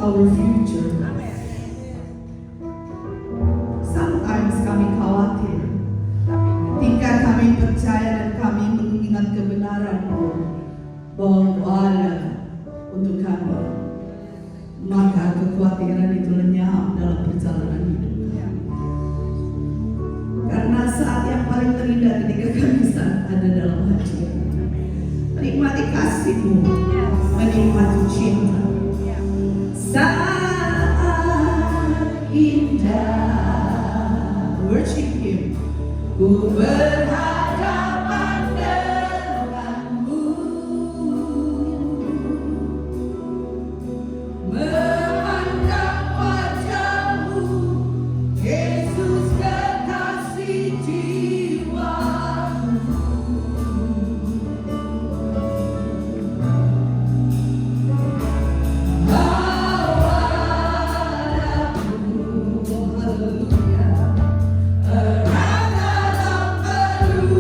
our future. Sometimes kami khawatir, ketika kami percaya dan kami mengingat kebenaran-Mu bahwa Engkau ada untuk kami, maka kekhawatiran itu lenyap dalam perjalanan hidup kami. Karena saat yang paling terindah ketika kami ada dalam hati, menikmati kasih-Mu, menikmati cinta. Saat indah, worship Him. Ku berhadapan denganmu, memandang wajah-Mu, Yesus kekasih jiwaku. Haleluya, erat dalam peluk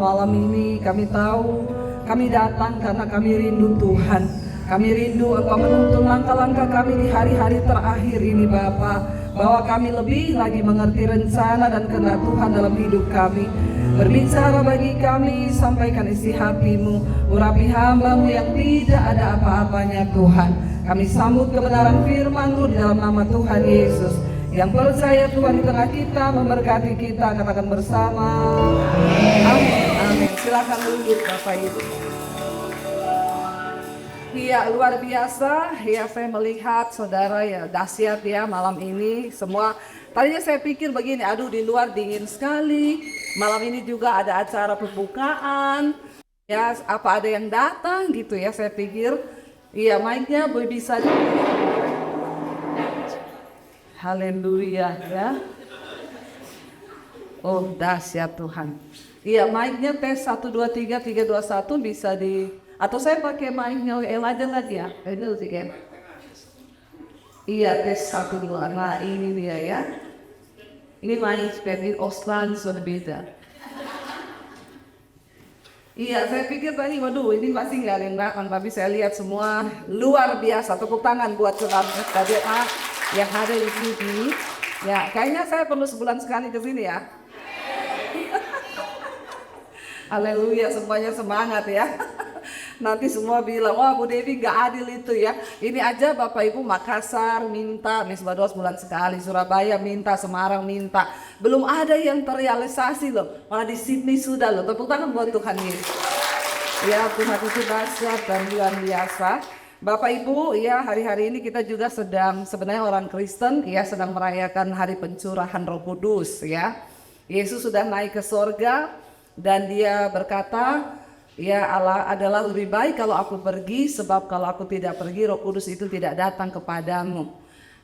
malam ini kami tahu kami datang karena kami rindu Tuhan. Kami rindu Engkau menuntun langkah-langkah kami di hari-hari terakhir ini Bapa, bahwa kami lebih lagi mengerti rencana dan kehendak Tuhan dalam hidup kami. Berbicara bagi kami, sampaikan isi hati-Mu, urapi hamba-Mu yang tidak ada apa-apanya Tuhan. Kami sambut kebenaran firman-Mu di dalam nama Tuhan Yesus. Yang percaya Tuhan di tengah kita, memberkati kita, katakan bersama. Amin. Amin. Silakan duduk Bapak Ibu. Iya, luar biasa ya, saya melihat saudara ya, dahsyat ya malam ini. Semua tadinya saya pikir begini, aduh di luar dingin sekali. Malam ini juga ada acara pembukaan. Ya, apa ada yang datang gitu ya, saya pikir. Iya, mic-nya bisa. Haleluya ya. Oh, dahsyat Tuhan. Iya, mic-nya tes 1 2 3 3 2 1 bisa di, atau saya pakai mic-nya aja lagi ya. Ini sih kan. Iya, tes 1 2. Nah, ini dia ya. Ini mic seperti Australia sudah beda. Iya, saya pikir tadi, waduh ini pasti nggak ada yang datang, tapi saya lihat semua luar biasa. Tepuk tangan buat saudara KDA yang ada di sini. Ya, kayaknya saya perlu sebulan sekali ke sini ya. Haleluya, semuanya semangat ya. Nanti semua bilang, wah Bu Devi gak adil itu ya. Ini aja Bapak Ibu Makassar minta, Misbah Doa sebulan sekali, Surabaya minta, Semarang minta. Belum ada yang terrealisasi loh. Malah di Sydney sudah loh. Tepuk tangan buat Tuhan Yesus. Ya, Tuhan itu dahsyat dan luar biasa. Bapak Ibu, ya hari-hari ini kita juga sedang, sebenarnya orang Kristen ya sedang merayakan hari pencurahan Roh Kudus ya. Yesus sudah naik ke sorga dan dia berkata, ya Allah adalah lebih baik kalau aku pergi, sebab kalau aku tidak pergi Roh Kudus itu tidak datang kepadamu.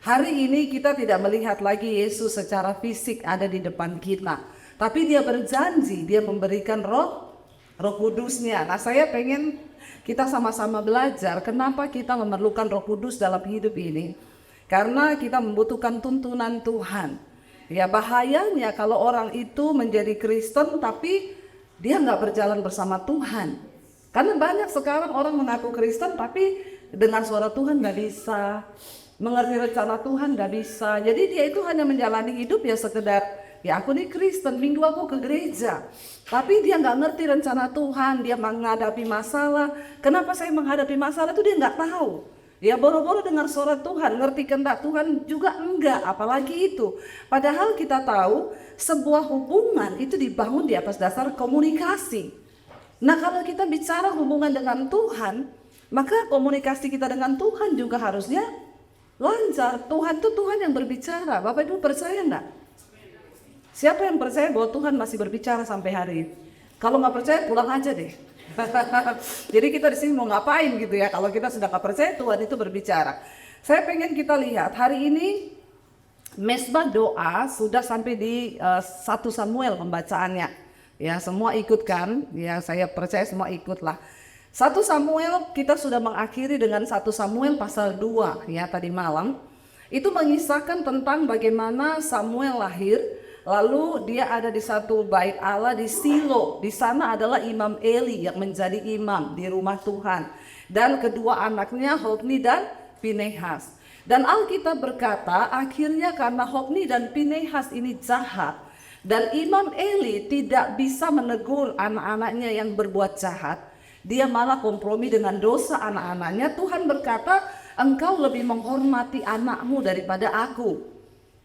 Hari ini kita tidak melihat lagi Yesus secara fisik ada di depan kita, tapi dia berjanji dia memberikan Roh Kudusnya. Nah, saya pengen kita sama-sama belajar kenapa kita memerlukan Roh Kudus dalam hidup ini. Karena kita membutuhkan tuntunan Tuhan. Ya, bahayanya kalau orang itu menjadi Kristen tapi dia nggak berjalan bersama Tuhan. Karena banyak sekarang orang mengaku Kristen tapi dengar suara Tuhan nggak bisa, mengerti rencana Tuhan nggak bisa. Jadi dia itu hanya menjalani hidup ya sekedar, ya aku nih Kristen, minggu aku ke gereja. Tapi dia nggak ngerti rencana Tuhan, dia menghadapi masalah. Kenapa saya menghadapi masalah itu dia nggak tahu. Ya boro-boro dengar suara Tuhan, ngerti kehendak Tuhan juga enggak, apalagi itu. Padahal kita tahu sebuah hubungan itu dibangun di atas dasar komunikasi. Nah, kalau kita bicara hubungan dengan Tuhan, maka komunikasi kita dengan Tuhan juga harusnya lancar. Tuhan itu Tuhan yang berbicara. Bapak Ibu percaya enggak? Siapa yang percaya bahwa Tuhan masih berbicara sampai hari ini? Kalau nggak percaya pulang aja deh. Jadi kita di sini mau ngapain gitu ya? Kalau kita sudah nggak percaya Tuhan itu berbicara. Saya pengen kita lihat hari ini Mesbah Doa sudah sampai di 1 Samuel pembacaannya. Ya semua ikutkan. Ya saya percaya semua ikutlah. 1 Samuel kita sudah mengakhiri dengan 1 Samuel pasal 2 ya tadi malam. Itu mengisahkan tentang bagaimana Samuel lahir. Lalu dia ada di satu bait Allah di Silo. Di sana adalah Imam Eli yang menjadi imam di rumah Tuhan. Dan kedua anaknya Hofni dan Pinehas. Dan Alkitab berkata akhirnya karena Hofni dan Pinehas ini jahat. Dan Imam Eli tidak bisa menegur anak-anaknya yang berbuat jahat. Dia malah kompromi dengan dosa anak-anaknya. Tuhan berkata, engkau lebih menghormati anakmu daripada aku.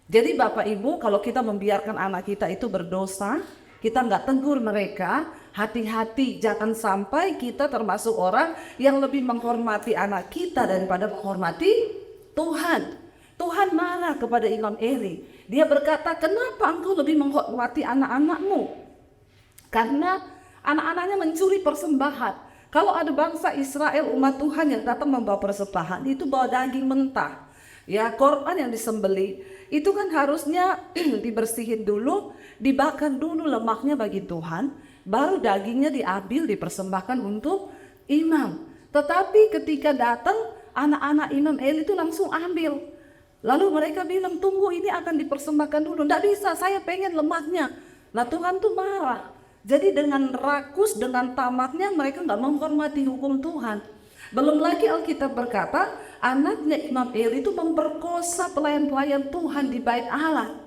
Jadi Bapak Ibu, kalau kita membiarkan anak kita itu berdosa, kita nggak tegur mereka, hati-hati jangan sampai kita termasuk orang yang lebih menghormati anak kita daripada menghormati Tuhan. Tuhan marah kepada Imam Eli. Dia berkata, kenapa engkau lebih menghormati anak-anakmu? Karena anak-anaknya mencuri persembahan. Kalau ada bangsa Israel umat Tuhan yang datang membawa persembahan, itu bawa daging mentah. Ya, korban yang disembelih itu kan harusnya dibersihin dulu, dibakar dulu lemaknya bagi Tuhan, baru dagingnya diambil dipersembahkan untuk imam. Tetapi ketika datang anak-anak Imam Eli itu langsung ambil. Lalu mereka bilang, tunggu ini akan dipersembahkan dulu. Nggak bisa, saya pengen lemaknya. Nah Tuhan tuh marah. Jadi dengan rakus, dengan tamaknya mereka nggak menghormati hukum Tuhan. Belum lagi Alkitab berkata, anaknya Imam Eli itu memperkosa pelayan-pelayan Tuhan di bait Allah.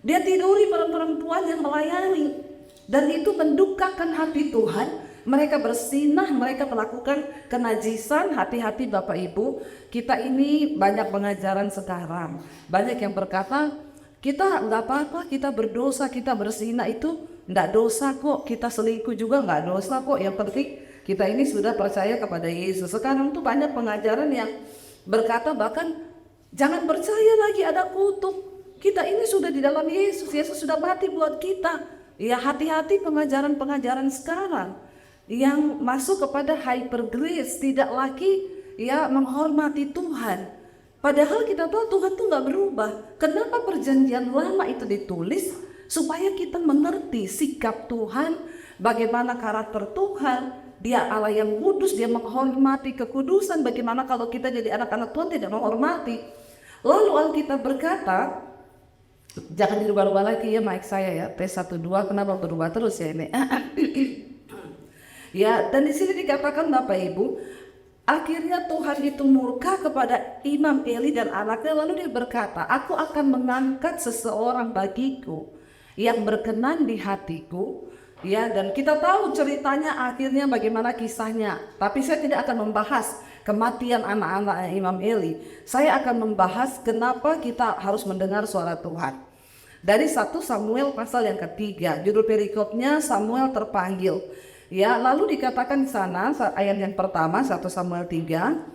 Dia tiduri perempuan yang melayani, dan itu mendukakan hati Tuhan. Mereka bersinah, mereka melakukan kenajisan. Hati-hati Bapak Ibu, kita ini banyak pengajaran sekarang. Banyak yang berkata, kita nggak apa-apa, kita berdosa, kita bersinah itu nggak dosa kok. Kita selingkuh juga nggak dosa kok. Yang penting kita ini sudah percaya kepada Yesus. Sekarang tuh banyak pengajaran yang berkata bahkan jangan percaya lagi ada kutuk. Kita ini sudah di dalam Yesus, Yesus sudah mati buat kita. Ya, hati-hati pengajaran-pengajaran sekarang yang masuk kepada hyper grace, tidak lagi ya menghormati Tuhan. Padahal kita tahu Tuhan tuh nggak berubah. Kenapa perjanjian lama itu ditulis? Supaya kita mengerti sikap Tuhan, bagaimana karakter Tuhan. Dia Allah yang kudus, dia menghormati kekudusan. Bagaimana kalau kita jadi anak-anak Tuhan tidak menghormati? Lalu Alkitab berkata, jangan dirubah-rubah lagi ya mic saya ya, T12, kenapa berubah terus ya ini? Ya, dan di sini dikatakan Bapak Ibu, akhirnya Tuhan itu murka kepada Imam Eli dan anaknya, lalu dia berkata, aku akan mengangkat seseorang bagiku yang berkenan di hatiku. Ya, dan kita tahu ceritanya akhirnya bagaimana kisahnya. Tapi saya tidak akan membahas kematian anak-anak Imam Eli. Saya akan membahas kenapa kita harus mendengar suara Tuhan. Dari 1 Samuel pasal yang ketiga, judul perikopnya Samuel terpanggil. Ya, lalu dikatakan di sana ayat yang pertama 1 Samuel 3,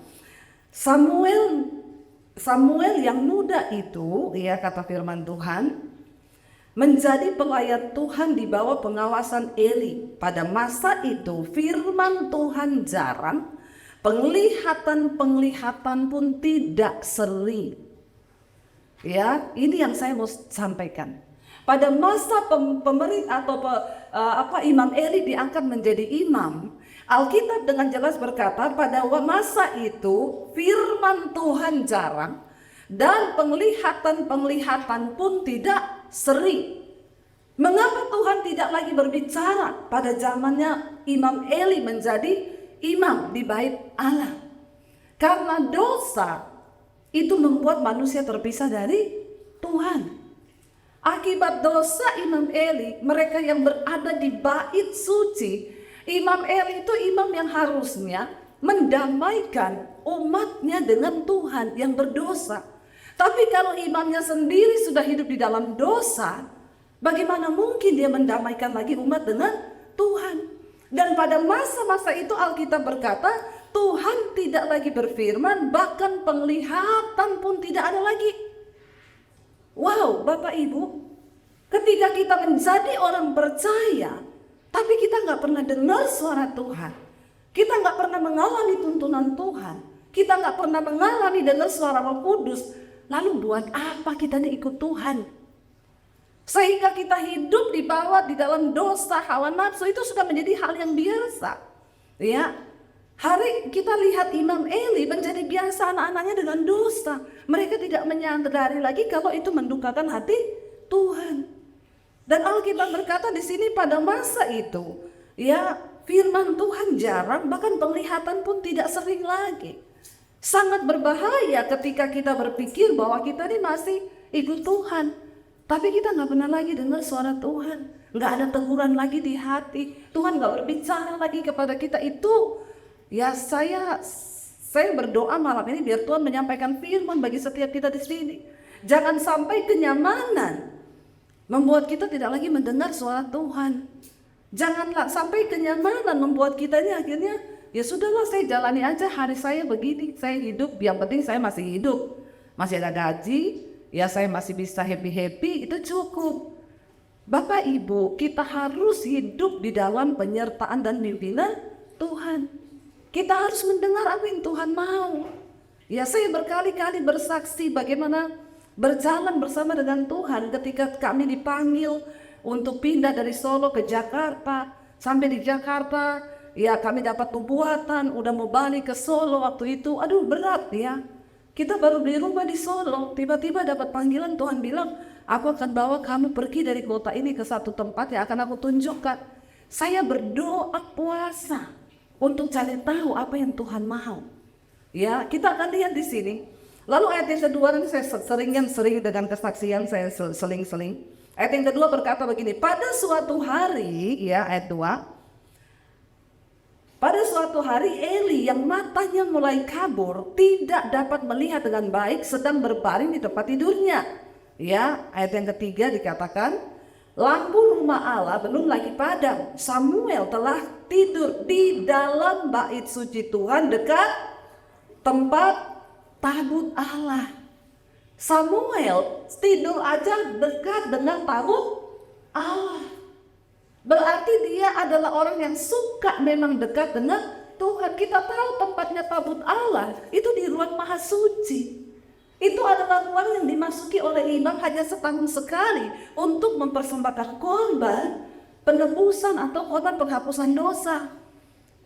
Samuel yang muda itu, ya kata firman Tuhan, menjadi pelayan Tuhan di bawah pengawasan Eli. Pada masa itu firman Tuhan jarang, penglihatan pun tidak sering. Ya, ini yang saya mau sampaikan. Pada masa pemerintah atau Imam Eli diangkat menjadi imam, Alkitab dengan jelas berkata pada masa itu firman Tuhan jarang dan penglihatan pun tidak sering. Mengapa Tuhan tidak lagi berbicara pada zamannya Imam Eli menjadi imam di bait Allah? Karena dosa itu membuat manusia terpisah dari Tuhan. Akibat dosa Imam Eli, mereka yang berada di bait suci, Imam Eli itu imam yang harusnya mendamaikan umatnya dengan Tuhan yang berdosa. Tapi kalau imamnya sendiri sudah hidup di dalam dosa, bagaimana mungkin dia mendamaikan lagi umat dengan Tuhan? Dan pada masa-masa itu Alkitab berkata, Tuhan tidak lagi berfirman, bahkan penglihatan pun tidak ada lagi. Wow, Bapak Ibu, ketika kita menjadi orang percaya, tapi kita nggak pernah dengar suara Tuhan, kita nggak pernah mengalami tuntunan Tuhan, kita nggak pernah mengalami dengar suara Roh Kudus, lalu buat apa kita ikut Tuhan? Sehingga kita hidup di dalam dosa, hawa nafsu itu sudah menjadi hal yang biasa. Ya, hari kita lihat Imam Eli menjadi biasa anak-anaknya dengan dosa. Mereka tidak menyadari lagi kalau itu mendukakan hati Tuhan. Dan Alkitab berkata di sini pada masa itu, ya firman Tuhan jarang, bahkan penglihatan pun tidak sering lagi. Sangat berbahaya ketika kita berpikir bahwa kita ini masih ikut Tuhan, tapi kita nggak pernah lagi dengar suara Tuhan, nggak ada teguran lagi di hati, Tuhan nggak berbicara lagi kepada kita. Itu ya saya berdoa malam ini biar Tuhan menyampaikan firman bagi setiap kita di sini. Jangan sampai kenyamanan membuat kita tidak lagi mendengar suara Tuhan. Janganlah sampai kenyamanan membuat kita ini akhirnya ya sudahlah, saya jalani aja hari saya begini, saya hidup, yang penting saya masih hidup, masih ada gaji, ya saya masih bisa happy-happy, itu cukup. Bapak Ibu, kita harus hidup di dalam penyertaan dan pimpinan Tuhan. Kita harus mendengar apa yang Tuhan mau. Ya, saya berkali-kali bersaksi bagaimana berjalan bersama dengan Tuhan ketika kami dipanggil untuk pindah dari Solo ke Jakarta. Sampai di Jakarta, ya kami dapat nubuatan, udah mau balik ke Solo waktu itu. Aduh, berat ya. Kita baru beli rumah di Solo, tiba-tiba dapat panggilan, Tuhan bilang, aku akan bawa kamu pergi dari kota ini ke satu tempat yang akan aku tunjukkan. Saya berdoa puasa untuk cari tahu apa yang Tuhan mau. Ya, kita akan lihat di sini. Lalu ayat yang kedua, nanti saya sering dengan kesaksian saya seling-seling. Ayat yang kedua berkata begini, pada suatu hari, ya ayat 2, pada suatu hari Eli yang matanya mulai kabur, tidak dapat melihat dengan baik, sedang berbaring di tempat tidurnya. Ya, ayat yang ketiga dikatakan, lampu rumah Allah belum lagi padam. Samuel telah tidur di dalam bait suci Tuhan dekat tempat tabut Allah. Samuel tidur aja dekat dengan tabut Allah. Berarti dia adalah orang yang suka memang dekat dengan Tuhan. Kita tahu tempatnya tabut Allah itu di ruang maha suci. Itu adalah ruang yang dimasuki oleh imam hanya setahun sekali untuk mempersembahkan korban penebusan atau korban penghapusan dosa.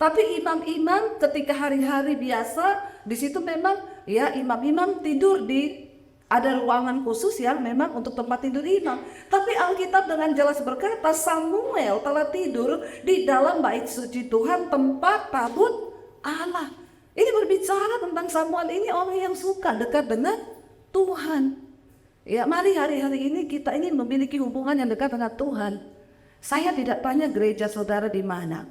Tapi imam-imam ketika hari-hari biasa di situ memang ya imam-imam tidur di ada ruangan khusus yang memang untuk tempat tidur imam. Tapi Alkitab dengan jelas berkata Samuel telah tidur di dalam bait suci Tuhan tempat tabut Allah. Ini berbicara tentang Samuel ini orang yang suka dekat dengan Tuhan. Ya, mari hari-hari ini kita ini memiliki hubungan yang dekat dengan Tuhan. Saya tidak tanya gereja saudara di mana.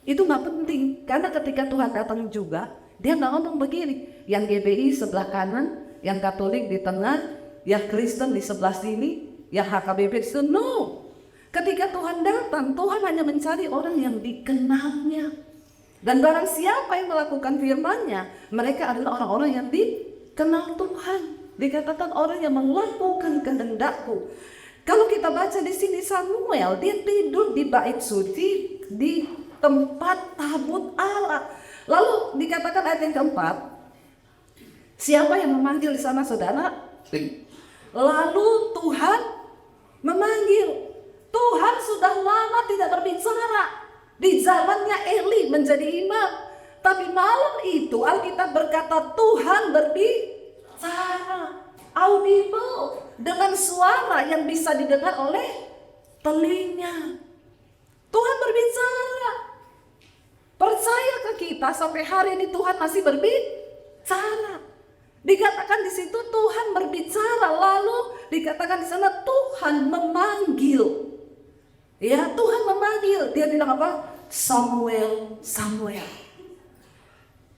Itu gak penting, karena ketika Tuhan datang juga, dia gak ngomong begini, yang GBI sebelah kanan, yang Katolik di tengah, yang Kristen di sebelah sini, yang HKBP di sini. No, ketika Tuhan datang, Tuhan hanya mencari orang yang dikenalnya. Dan barang siapa yang melakukan firman-Nya, mereka adalah orang-orang yang dikenal Tuhan. Dikatakan orang yang melakukan kehendak-Ku. Kalau kita baca di sini Samuel, dia tidur di bait suci, di tempat tabut Allah. Lalu dikatakan ayat yang keempat, siapa yang memanggil di sana saudara? Lalu Tuhan memanggil. Tuhan sudah lama tidak berbicara. Di zamannya Eli menjadi imam. Tapi malam itu Alkitab berkata Tuhan berbicara. Audible. Dengan suara yang bisa didengar oleh telinga. Tuhan berbicara. Percaya ke kita sampai hari ini Tuhan masih berbicara. Dikatakan di situ Tuhan berbicara, lalu dikatakan di sana Tuhan memanggil. Ya, Tuhan memanggil. Dia bilang apa? Samuel, Samuel.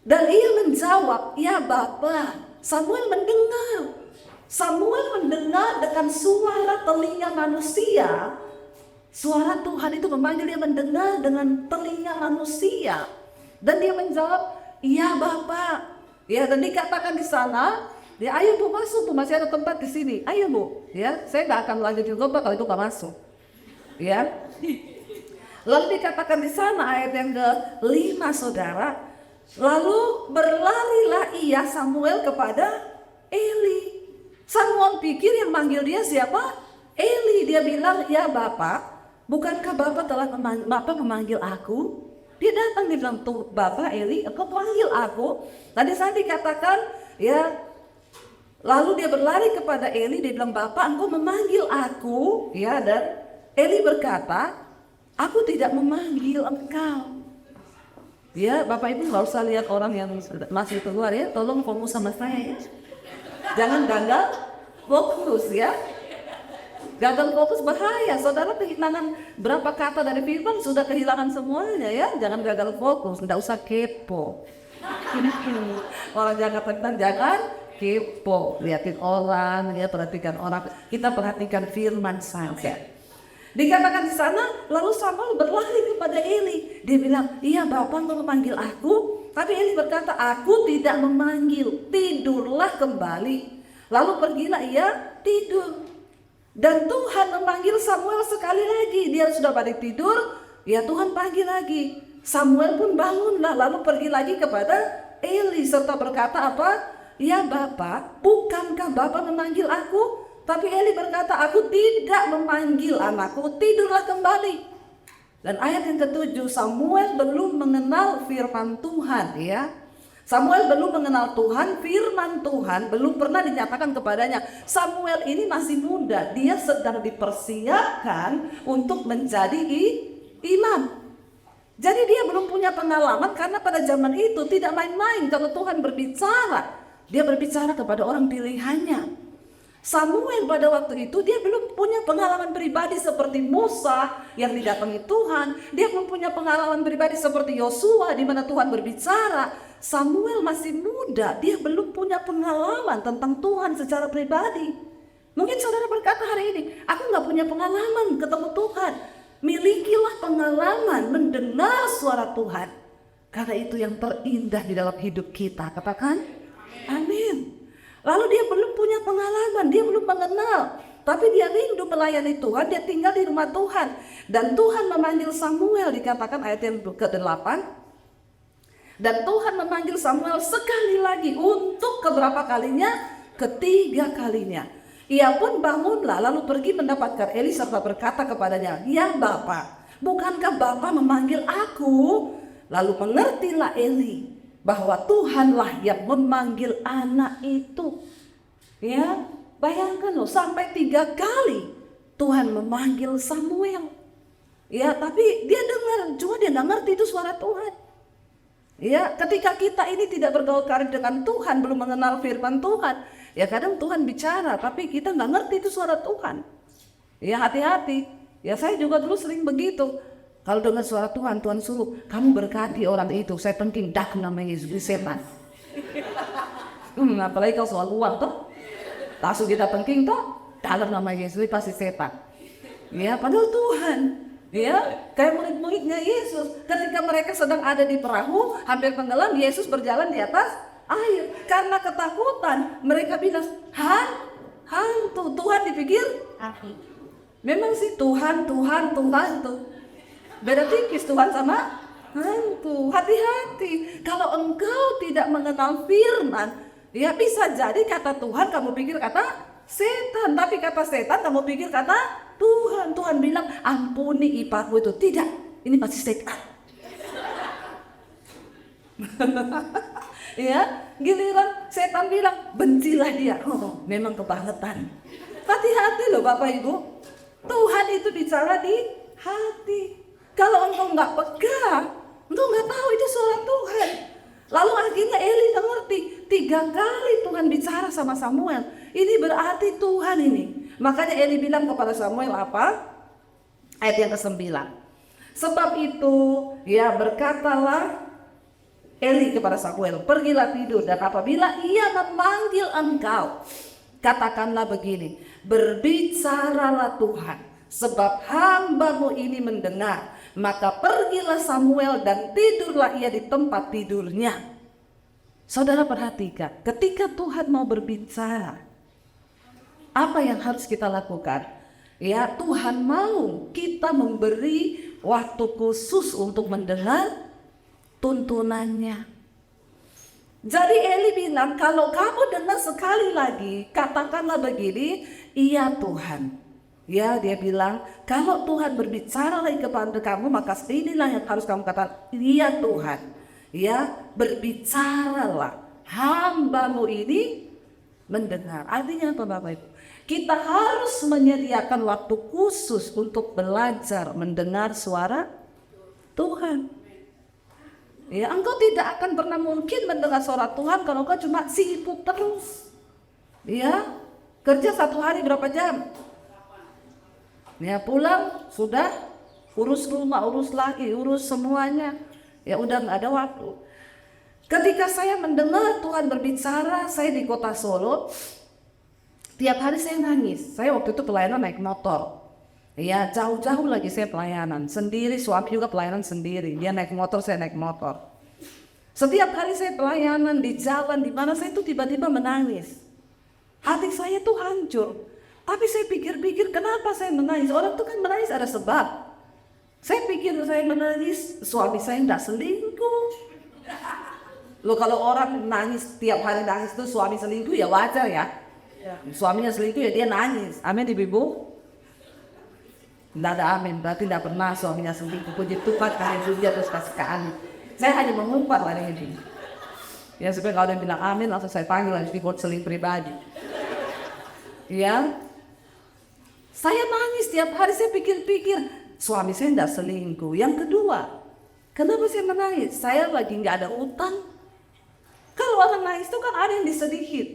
Dan ia menjawab, ya Bapa. Samuel mendengar. Samuel mendengar dengan suara telinga manusia. Suara Tuhan itu memanggil, dia mendengar dengan telinga manusia. Dan dia menjawab, iya Bapak. Ya, dan dikatakan di sana, ya ayo Bu masuk, Bu masih ada tempat di sini. Ayo Bu, ya saya gak akan lanjutin khotbah kalau itu gak masuk. Ya. Lalu dikatakan di sana ayat yang ke-5 saudara. Lalu berlarilah ia Samuel kepada Eli. Samuel pikir yang manggil dia siapa? Eli. Dia bilang, ya Bapak. Bukankah Bapak telah memanggil aku? Dia datang, dia bilang, tuh Bapak Eli, engkau panggil aku. Tadi saya dikatakan, ya, lalu dia berlari kepada Eli, dia bilang, Bapak engkau memanggil aku. Ya, dan Eli berkata, aku tidak memanggil engkau. Ya, Bapak Ibu gak usah lihat orang yang masih keluar ya, tolong fokus sama saya ya. Jangan gagal fokus ya. Gagal fokus bahaya, saudara kehilangan berapa kata dari firman sudah kehilangan semuanya ya. Jangan gagal fokus, tidak usah kepo. Orang jangan kepo, liatin orang, ya perhatikan orang. Kita perhatikan firman saja. Dikatakan di sana, lalu Samuel berlari kepada Eli. Dia bilang, iya Bapak memanggil aku. Tapi Eli berkata, aku tidak memanggil, tidurlah kembali. Lalu pergilah ia tidur. Dan Tuhan memanggil Samuel sekali lagi. Dia sudah balik tidur, ya Tuhan panggil lagi. Samuel pun bangunlah, lalu pergi lagi kepada Eli serta berkata apa? Ya Bapak, bukankah Bapak memanggil aku? Tapi Eli berkata, aku tidak memanggil anakku, tidurlah kembali. Dan ayat yang ke-7, Samuel belum mengenal firman Tuhan ya. Samuel belum mengenal Tuhan, firman Tuhan belum pernah dinyatakan kepadanya. Samuel ini masih muda, dia sedang dipersiapkan untuk menjadi imam. Jadi dia belum punya pengalaman karena pada zaman itu tidak main-main kalau Tuhan berbicara. Dia berbicara kepada orang pilihannya. Samuel pada waktu itu dia belum punya pengalaman pribadi seperti Musa yang didatangi Tuhan. Dia belum punya pengalaman pribadi seperti Yosua di mana Tuhan berbicara. Samuel masih muda, dia belum punya pengalaman tentang Tuhan secara pribadi. Mungkin saudara berkata hari ini, aku gak punya pengalaman ketemu Tuhan. Milikilah pengalaman mendengar suara Tuhan. Karena itu yang terindah di dalam hidup kita. Katakan, amin. Lalu dia belum punya pengalaman, dia belum mengenal. Tapi dia rindu melayani Tuhan, dia tinggal di rumah Tuhan. Dan Tuhan memanggil Samuel, dikatakan ayat yang ke-8. Dan Tuhan memanggil Samuel sekali lagi untuk keberapa kalinya? Ketiga kalinya. Ia pun bangunlah lalu pergi mendapatkan Eli serta berkata kepadanya, ya Bapa, bukankah Bapa memanggil aku? Lalu mengertilah Eli bahwa Tuhanlah yang memanggil anak itu. Ya, bayangkan loh, sampai 3 kali Tuhan memanggil Samuel. Ya, tapi dia dengar, cuma dia nggak ngerti itu suara Tuhan. Ya, ketika kita ini tidak bergaul karib dengan Tuhan, belum mengenal firman Tuhan, ya kadang Tuhan bicara, tapi kita nggak ngerti itu suara Tuhan. Ya hati-hati. Ya saya juga dulu sering begitu. Kalau dengar suara Tuhan, Tuhan suruh, kamu berkati orang itu, saya penting dak nama Yesus, setan. Apalagi kalau soal uang toh, langsung kita penting toh, dalam nama Yesus pasti setan. Ya padahal Tuhan. Ya, kayak murid-muridnya Yesus, ketika mereka sedang ada di perahu, hampir tenggelam, Yesus berjalan di atas air. Karena ketakutan, mereka bilang, hantu. Tuhan dipikir memang sih Tuhan tuh. Beda tipis Tuhan sama hantu. Hati-hati, kalau engkau tidak mengenal firman, ya bisa jadi kata Tuhan kamu pikir kata setan, tapi kata setan kamu pikir kata Tuhan. Tuhan bilang, ampuni ipatmu itu. Tidak, ini pasti setan. Ya, giliran setan bilang, bencilah dia. Oh, memang kebangetan. Hati-hati loh Bapak Ibu. Tuhan itu bicara di hati. Kalau engkau nggak pegang, engkau nggak tahu itu suara Tuhan. Lalu akhirnya Eli ngerti, 3 kali Tuhan bicara sama Samuel. Ini berarti Tuhan ini. Makanya Eli bilang kepada Samuel apa? Ayat yang ke-9. Sebab itu, ya berkatalah Eli kepada Samuel, pergilah tidur, dan apabila ia memanggil engkau, katakanlah begini, berbicaralah Tuhan, sebab hamba-Mu ini mendengar. Maka pergilah Samuel dan tidurlah ia di tempat tidurnya. Saudara perhatikan, ketika Tuhan mau berbicara, apa yang harus kita lakukan? Ya, Tuhan mau kita memberi waktu khusus untuk mendengar tuntunannya. Jadi Eli bilang, kalau kamu dengar sekali lagi, katakanlah begini, iya Tuhan. Ya, dia bilang, kalau Tuhan berbicara lagi kepada kamu, maka inilah yang harus kamu katakan, iya Tuhan. Ya, berbicaralah, hamba-Mu ini mendengar. Artinya apa Bapak Ibu? Kita harus menyediakan waktu khusus untuk belajar mendengar suara Tuhan. Ya, engkau tidak akan pernah mungkin mendengar suara Tuhan kalau engkau cuma sibuk terus. Ya, kerja 1 hari berapa jam? Ya, pulang sudah urus rumah, urus lagi, urus semuanya. Ya udah nggak ada waktu. Ketika saya mendengar Tuhan berbicara, saya di kota Solo, tiap hari saya nangis. Saya waktu itu pelayanan naik motor. Ya jauh-jauh lagi saya pelayanan sendiri, suami juga pelayanan sendiri. Dia naik motor, saya naik motor. Setiap hari saya pelayanan di jalan di mana saya tuh tiba-tiba menangis. Hati saya tuh hancur. Tapi saya pikir-pikir kenapa saya menangis? Orang tuh kan menangis ada sebab. Saya pikir saya menangis, suami saya tidak selingkuh. Loh kalau orang nangis tiap hari nangis itu suami selingkuh ya wajar ya. Suaminya selingkuh ya dia nangis. Amin ibu-ibu. Tidak ada amin, berarti tidak pernah suaminya selingkuh. Puji Tuhan haleluya terus kasih kali. Saya hanya mengumpat hari ini. Ya supaya kalau ada yang bilang amin langsung saya panggil lagi buat seling pribadi. Ya. Saya nangis tiap hari, saya pikir-pikir suami saya tidak selingkuh. Yang kedua, kenapa saya menangis? Saya lagi nggak ada utang. Kalau orang nangis itu kan ada yang disedihin.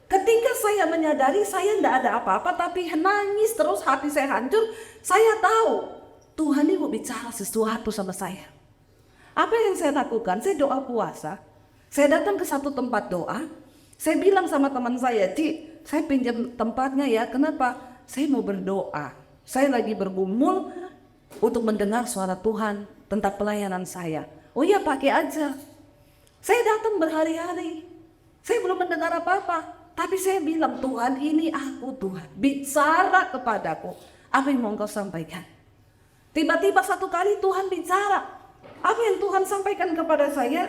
Ketika saya menyadari saya tidak ada apa-apa, tapi nangis terus hati saya hancur, saya tahu Tuhan ini mau bicara sesuatu sama saya. Apa yang saya lakukan? Saya doa puasa. Saya datang ke satu tempat doa. Saya bilang sama teman saya, Ci, saya pinjam tempatnya ya. Kenapa? Saya mau berdoa. Saya lagi bergumul untuk mendengar suara Tuhan tentang pelayanan saya. Oh iya, pakai aja. Saya datang berhari-hari. Saya belum mendengar apa-apa. Tapi saya bilang, Tuhan ini aku Tuhan. Bicara kepadaku. Apa yang mau engkau sampaikan? Tiba-tiba satu kali Tuhan bicara. Apa yang Tuhan sampaikan kepada saya?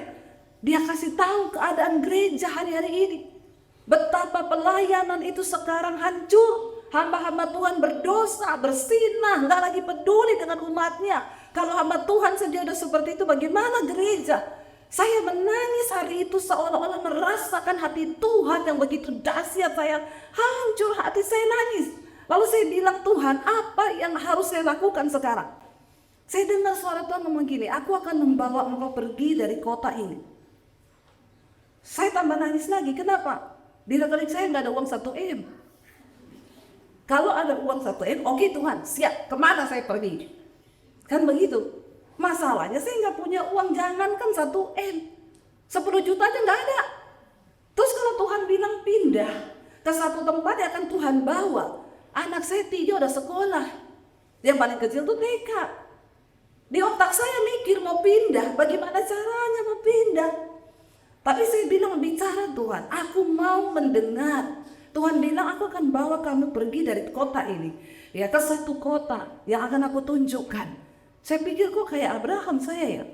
Dia kasih tahu keadaan gereja hari-hari ini. Betapa pelayanan itu sekarang hancur. Hamba-hamba Tuhan berdosa, bersinah, nggak lagi peduli dengan umatnya. Kalau hamba Tuhan saja udah seperti itu, bagaimana gereja? Saya menangis hari itu seolah-olah merasakan hati Tuhan yang begitu dahsyat. Saya hancur, hati saya nangis. Lalu saya bilang, Tuhan, apa yang harus saya lakukan sekarang? Saya dengar suara Tuhan ngomong gini, aku akan membawa engkau pergi dari kota ini. Saya tambah nangis lagi, kenapa? Di rekening saya nggak ada uang 1 M. Kalau ada uang 1 M, oke Tuhan, siap, kemana saya pergi? Kan begitu. Masalahnya saya nggak punya uang, jangankan 1 M, 10 juta aja nggak ada. Terus kalau Tuhan bilang pindah ke satu tempat yang akan Tuhan bawa, anak saya 3 udah sekolah, yang paling kecil tuh TK. Di otak saya mikir mau pindah, bagaimana caranya mau pindah. Tapi saya bilang, bicara Tuhan, aku mau mendengar. Tuhan bilang, aku akan bawa kamu pergi dari kota ini, ya, ke satu kota yang akan aku tunjukkan. Saya pikir kok kayak Abraham saya ya.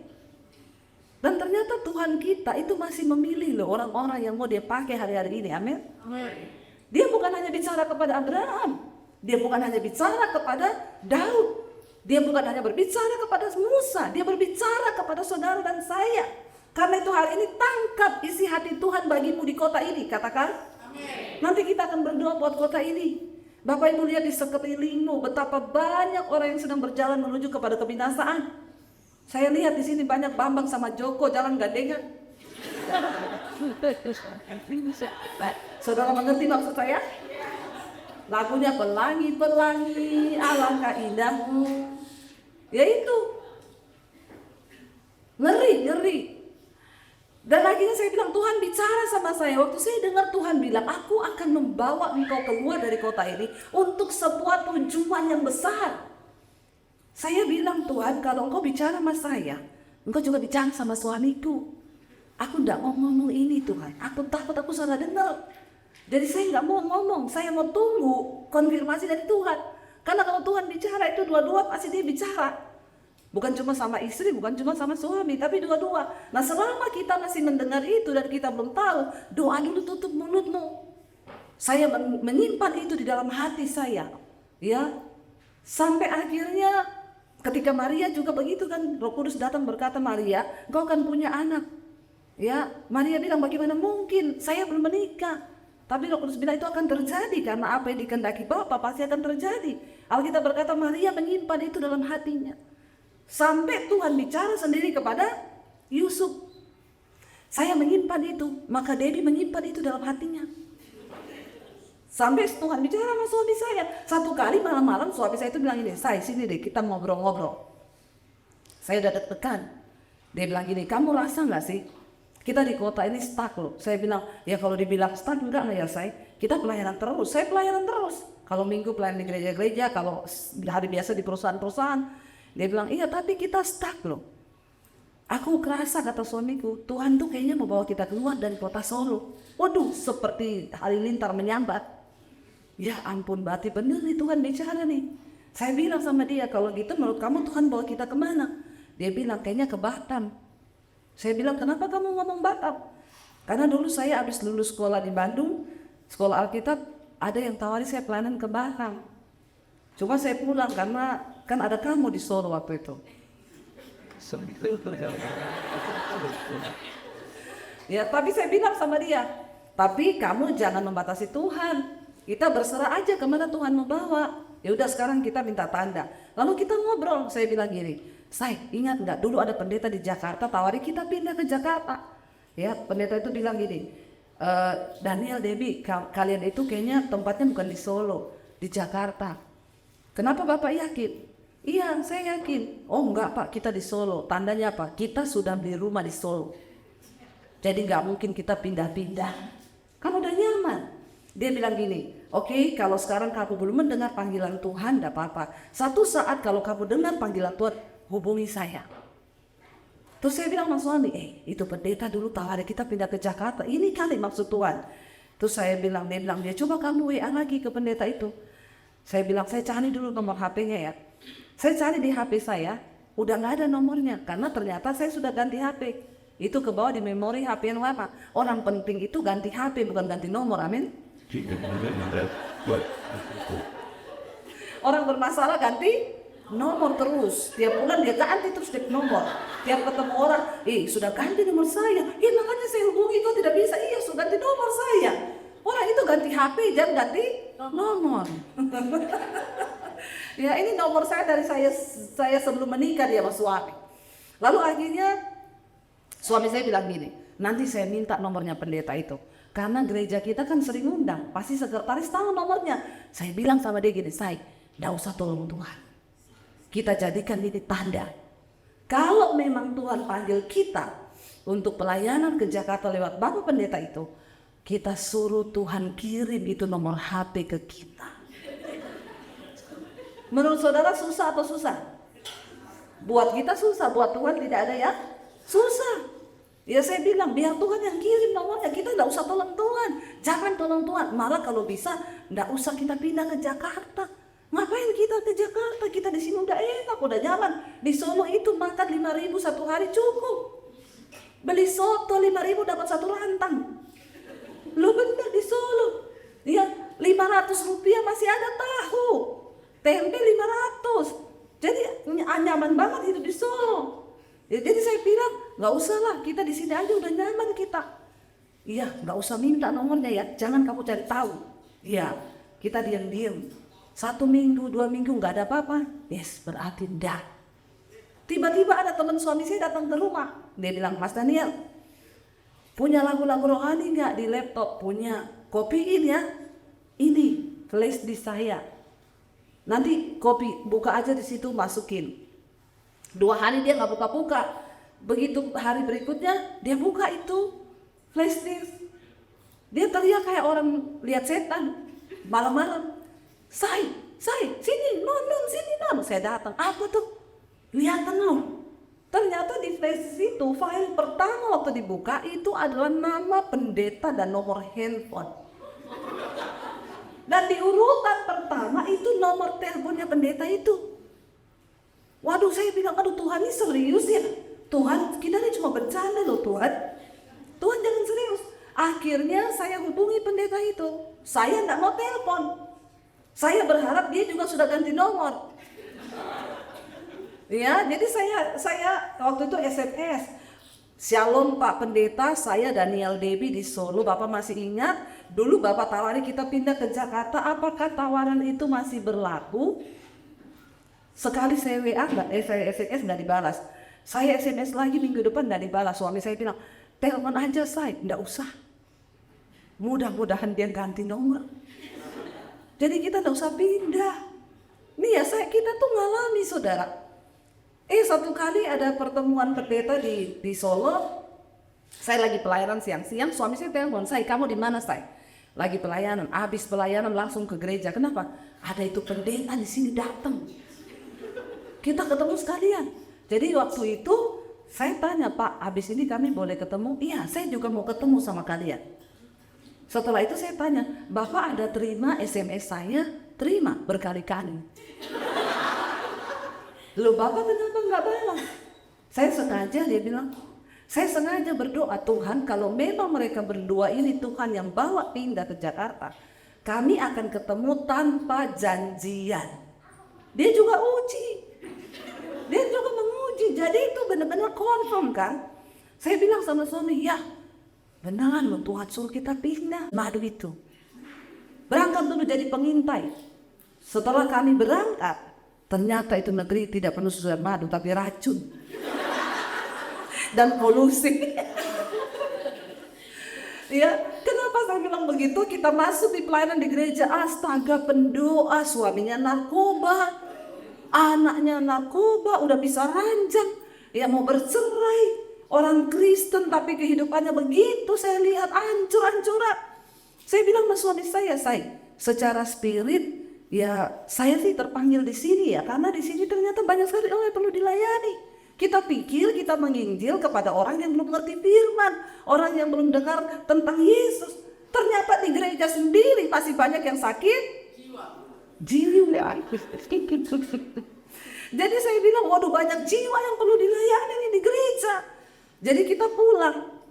Dan ternyata Tuhan kita itu masih memilih loh orang-orang yang mau dia pakai hari-hari ini. Amin. Dia bukan hanya bicara kepada Abraham. Dia bukan hanya bicara kepada Daud. Dia bukan hanya berbicara kepada Musa. Dia berbicara kepada saudara dan saya. Karena itu hari ini tangkap isi hati Tuhan bagimu di kota ini. Katakan. Amin. Nanti kita akan berdoa buat kota ini. Bapak Ibu lihat di sekelilingmu betapa banyak orang yang sedang berjalan menuju kepada kebinasaan. Saya lihat di sini banyak Bambang sama Joko jalan gandengan. Saudara mengerti maksud saya? Lagunya pelangi-pelangi alangkah indahmu. Ya itu. Ngeri. Dan akhirnya saya bilang, Tuhan bicara sama saya. Waktu saya dengar Tuhan bilang, aku akan membawa engkau keluar dari kota ini untuk sebuah tujuan yang besar. Saya bilang, Tuhan, kalau engkau bicara sama saya, engkau juga bicara sama suamiku. Aku tidak mau ngomong ini Tuhan. Aku takut aku salah dengar. Jadi saya nggak mau ngomong. Saya mau tunggu konfirmasi dari Tuhan. Karena kalau Tuhan bicara itu dua-dua pasti dia bicara. Bukan cuma sama istri, bukan cuma sama suami, tapi dua-dua. Nah selama kita masih mendengar itu dan kita belum tahu, doa dulu tutup mulutmu. Saya menyimpan itu di dalam hati saya. Ya, sampai akhirnya ketika Maria juga begitu kan, Roh Kudus datang berkata, Maria, kau akan punya anak. Ya, Maria bilang, bagaimana mungkin, saya belum menikah. Tapi Roh Kudus bilang itu akan terjadi karena apa yang dikehendaki Bapa pasti akan terjadi. Alkitab berkata Maria menyimpan itu dalam hatinya. Sampai Tuhan bicara sendiri kepada Yusuf. Saya menyimpan itu, maka Debbie menyimpan itu dalam hatinya. Sampai Tuhan bicara sama suami saya. Satu kali malam-malam suami saya itu bilang ini, Say, sini deh kita ngobrol-ngobrol. Saya udah deg-degan. Dia bilang gini, kamu rasa gak sih kita di kota ini stuck loh? Saya bilang, ya kalau dibilang stuck enggak ya Say. Kita pelayanan terus, saya pelayanan terus. Kalau minggu pelayanan di gereja-gereja, kalau hari biasa di perusahaan-perusahaan. Dia bilang, iya tapi kita stuck loh. Aku kerasa, kata suamiku, Tuhan tuh kayaknya mau bawa kita keluar dari kota Solo. Waduh, seperti halilintar menyambat. Ya ampun, berarti bener nih Tuhan bicara nih. Saya bilang sama dia, kalau gitu menurut kamu Tuhan bawa kita kemana? Dia bilang, kayaknya ke Batam. Saya bilang, kenapa kamu ngomong Batam? Karena dulu saya habis lulus sekolah di Bandung, sekolah Alkitab, ada yang tawari saya pelayanan ke Batam. Cuma saya pulang karena kan ada kamu di Solo waktu itu. Ya, tapi saya bilang sama dia, tapi kamu jangan membatasi Tuhan. Kita berserah aja kemana Tuhan mau bawa. Ya udah sekarang kita minta tanda. Lalu kita ngobrol, saya bilang gini, Say, ingat nggak dulu ada pendeta di Jakarta tawari kita pindah ke Jakarta. Ya, pendeta itu bilang gini, Daniel, Debbie, kalian itu kayaknya tempatnya bukan di Solo, di Jakarta. Kenapa Bapak yakin? Iya, saya yakin. Oh enggak Pak, kita di Solo. Tandanya apa? Kita sudah beli rumah di Solo. Jadi nggak mungkin kita pindah-pindah. Kan udah nyaman. Dia bilang gini, oke, kalau sekarang kamu belum mendengar panggilan Tuhan, enggak apa-apa. Satu saat kalau kamu dengar panggilan Tuhan, hubungi saya. Terus saya bilang sama suami, itu pendeta dulu tawari kita pindah ke Jakarta. Ini kali maksud Tuhan. Terus dia bilang, dia coba kamu WA lagi ke pendeta itu. Saya bilang, saya cari dulu nomor HP-nya ya. Saya cari di HP saya, udah nggak ada nomornya. Karena ternyata saya sudah ganti HP. Itu ke bawah di memori HP yang lama. Orang penting itu ganti HP, bukan ganti nomor, amin. Orang bermasalah ganti nomor terus. Tiap bulan dia ganti terus dia nomor. Tiap ketemu orang, sudah ganti nomor saya. Makanya saya hubungi kok tidak bisa. Iya, sudah ganti nomor saya. Orang itu ganti HP, jangan ganti nomor. Ya, ini nomor saya dari saya sebelum menikah dia sama suami. Lalu akhirnya suami saya bilang gini, nanti saya minta nomornya pendeta itu. Karena gereja kita kan sering undang, pasti sekretaris tahu nomornya. Saya bilang sama dia gini, Say, enggak usah tolong Tuhan. Kita jadikan ini tanda. Kalau memang Tuhan panggil kita untuk pelayanan ke Jakarta lewat Bapak Pendeta itu, kita suruh Tuhan kirim itu nomor HP ke kita. Menurut saudara susah atau susah? Buat kita susah, buat Tuhan tidak ada ya? Susah. Ya saya bilang biar Tuhan yang kirim nomornya, kita enggak usah tolong Tuhan. Jangan tolong Tuhan, malah kalau bisa enggak usah kita pindah ke Jakarta. Ngapain kita ke Jakarta? Kita di sini udah enak, udah jalan. Di Solo itu makan 5.000 satu hari cukup. Beli soto 5.000 dapat satu rantang. Lu bener di Solo. Ya 500 rupiah masih ada tahu. Tempe 500. Jadi nyaman banget hidup di Solo. Ya, jadi saya bilang nggak usah lah, kita di sini aja udah nyaman kita. Iya, nggak usah minta nomornya ya, jangan kamu cari tahu. Iya, kita diam-diam. 1 minggu, 2 minggu nggak ada apa-apa. Yes, berarti dah. Tiba-tiba ada teman suami saya datang ke rumah. Dia bilang, Mas Daniel, punya lagu-lagu rohani nggak di laptop? Punya. Kopiin ya. Ini flash disk saya. Nanti kopi, buka aja di situ, masukin. 2 hari dia nggak buka-buka. Begitu hari berikutnya dia buka itu flash disk. Dia teriak kayak orang lihat setan. Malam-malam, Say, sini, non, sini non. Saya datang, apa tuh? Lihat non. Ternyata di flash disk itu file pertama waktu dibuka itu adalah nama pendeta dan nomor handphone. Dan di urutan pertama itu nomor teleponnya pendeta itu. Waduh, saya bilang, aduh Tuhan ini serius ya. Tuhan, kita ini cuma bercanda loh Tuhan. Tuhan jangan serius. Akhirnya saya hubungi pendeta itu. Saya enggak mau telepon. Saya berharap dia juga sudah ganti nomor. Ya, jadi saya waktu itu SMS. Shalom Pak Pendeta, saya Daniel Debbie di Solo. Bapak masih ingat? Dulu Bapak tawari kita pindah ke Jakarta. Apakah tawaran itu masih berlaku? Sekali saya WA saya SMS nggak dibalas. Saya SMS lagi minggu depan nggak dibalas. Suami saya bilang, telepon aja saya, nggak usah. Mudah-mudahan dia ganti nomor. Jadi kita nggak usah pindah. Nih ya kita tuh ngalami saudara. Satu kali ada pertemuan pendeta di Solo. Saya lagi pelayanan siang-siang. Suami saya telepon, Say, kamu di mana Say? Lagi pelayanan. Habis pelayanan langsung ke gereja. Kenapa? Ada itu pendeta di sini datang. Kita ketemu sekalian. Jadi waktu itu saya tanya, Pak, habis ini kami boleh ketemu? Iya, saya juga mau ketemu sama kalian. Setelah itu saya tanya, Bapak ada terima SMS saya? Terima berkali-kali. Loh, Bapak kenapa nggak balas? Saya sengaja, dia bilang, saya sengaja berdoa, Tuhan kalau memang mereka berdua ini Tuhan yang bawa pindah ke Jakarta, kami akan ketemu tanpa janjian. Dia juga uji. Dia juga menguji, jadi itu benar-benar confirm kan. Saya bilang sama suami, ya benar loh Tuhan suruh kita pindah. Madu itu. berangkat dulu jadi pengintai. Setelah kami berangkat, ternyata itu negeri tidak penuh susu dan madu, tapi racun dan polusi. Ya, kenapa saya bilang begitu? Kita masuk di pelayanan di gereja, astaga, pendoa suaminya narkoba, anaknya narkoba, udah bisa ranjang, ya mau bercerai, orang Kristen tapi kehidupannya begitu. Saya lihat hancur-hancuran. Saya bilang sama suami saya, secara spirit, ya saya sih terpanggil di sini ya, karena di sini ternyata banyak sekali orang yang perlu dilayani. Kita pikir kita menginjil kepada orang yang belum ngerti firman, orang yang belum dengar tentang Yesus. Ternyata di gereja sendiri masih banyak yang sakit jiwa. Jadi saya bilang, waduh, banyak jiwa yang perlu dilayani di gereja. Jadi kita pulang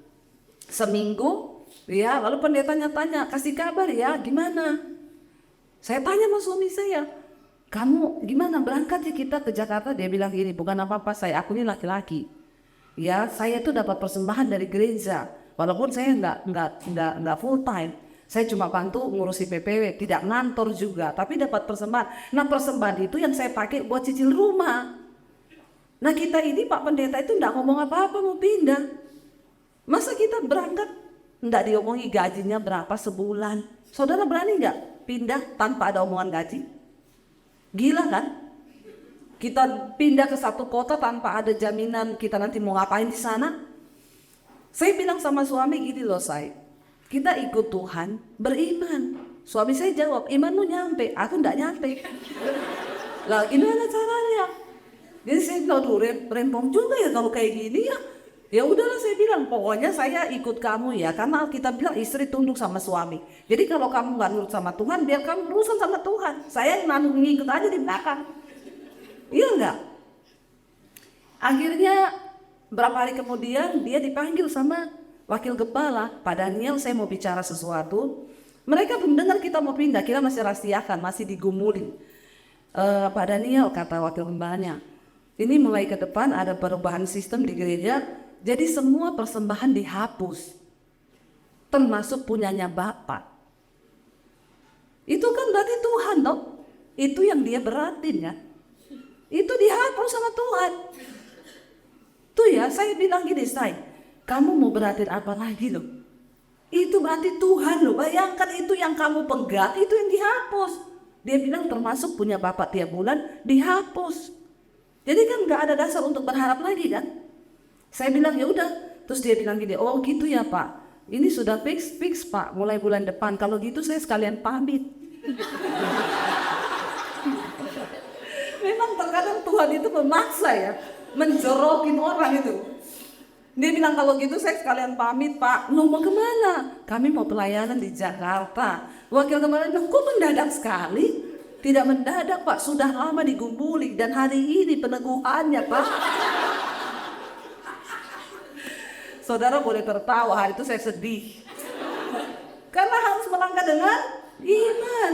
seminggu, ya, lalu pendetanya tanya, kasih kabar ya, gimana? Saya tanya sama suami saya, kamu gimana berangkat ya kita ke Jakarta? Dia bilang gini, bukan apa-apa saya, aku ini laki-laki. Ya, saya tuh dapat persembahan dari gereja. Walaupun saya nggak full time. Saya cuma bantu ngurusi PPW, tidak ngantor juga, tapi dapat persembahan. Nah, persembahan itu yang saya pakai buat cicil rumah. Nah, kita ini Pak Pendeta itu nggak ngomong apa-apa mau pindah. Masa kita berangkat nggak diomongi gajinya berapa sebulan? Saudara berani nggak pindah tanpa ada omongan gaji? Gila kan? Kita pindah ke satu kota tanpa ada jaminan kita nanti mau ngapain di sana. Saya bilang sama suami gini loh, kita ikut Tuhan beriman. Suami saya jawab, imanmu nyampe, aku enggak nyampe. Lah gimana caranya? Jadi saya bilang, aduh rempong juga ya kalau kayak gini ya. Ya udahlah, saya bilang, pokoknya saya ikut kamu ya, karena kita bilang istri tunduk sama suami. Jadi kalau kamu nggak nurut sama Tuhan, biar kamu urusan sama Tuhan. Saya ngikut aja di belakang. Iya enggak? Akhirnya berapa hari kemudian dia dipanggil sama wakil gembala, Pak Daniel, saya mau bicara sesuatu. Mereka belum dengar kita mau pindah, kita masih rahasiakan, masih digumuli. Pak Daniel, kata wakil gembalanya, ini mulai ke depan ada perubahan sistem di gereja. Jadi semua persembahan dihapus, termasuk punyanya Bapak. Itu kan berarti Tuhan dong. Itu yang dia beratin ya. Itu dihapus sama Tuhan. Tuh ya, saya bilang gini, kamu mau beratin apa lagi loh? Itu berarti Tuhan loh. Bayangkan itu yang kamu pegang, itu yang dihapus. Dia bilang termasuk punya Bapak tiap bulan dihapus. Jadi kan gak ada dasar untuk berharap lagi kan? Saya bilang ya udah. Terus dia bilang gini, oh gitu ya Pak, ini sudah fix Pak, mulai bulan depan. Kalau gitu saya sekalian pamit. Memang terkadang Tuhan itu memaksa ya, menjorokin orang itu. Dia bilang kalau gitu saya sekalian pamit Pak. Lu mau kemana? Kami mau pelayanan di Jakarta. Wakil kemarin bilang, kok mendadak sekali? Tidak mendadak Pak, sudah lama digumuli dan hari ini peneguhannya Pak. Saudara boleh tertawa, hari itu saya sedih. Karena harus melangkah dengan iman.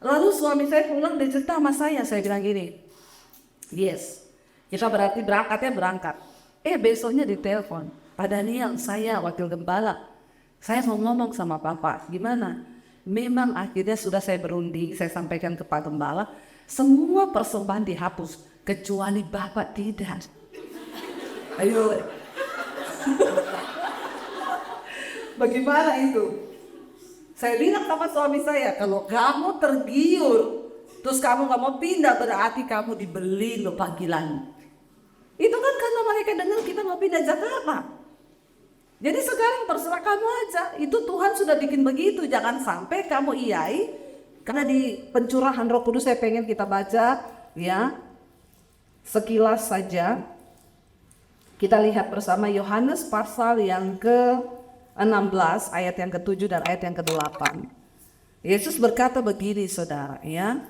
Lalu suami saya pulang, dia cerita sama saya bilang gini, yes, kita berarti berangkat. Besoknya ditelepon, Pak Daniel, saya wakil gembala, saya mau ngomong sama Bapak, gimana? Memang akhirnya sudah saya berunding, saya sampaikan ke Pak Gembala, semua persembahan dihapus, kecuali Bapak tidak. Ayo. Bagaimana itu? Saya bilang sama suami saya, kalau kamu tergiur, terus kamu gak mau pindah, berarti kamu dibeli loh panggilan. Itu kan karena mereka dengar kita mau pindah Jakarta. Jadi sekarang terserah kamu aja. Itu Tuhan sudah bikin begitu. Jangan sampai kamu iyai. Karena di pencurahan Roh Kudus saya pengen kita baca ya, sekilas saja. Kita lihat bersama Yohanes pasal yang ke-16 ayat yang ke-7 dan ayat yang ke-8. Yesus berkata begini saudara ya.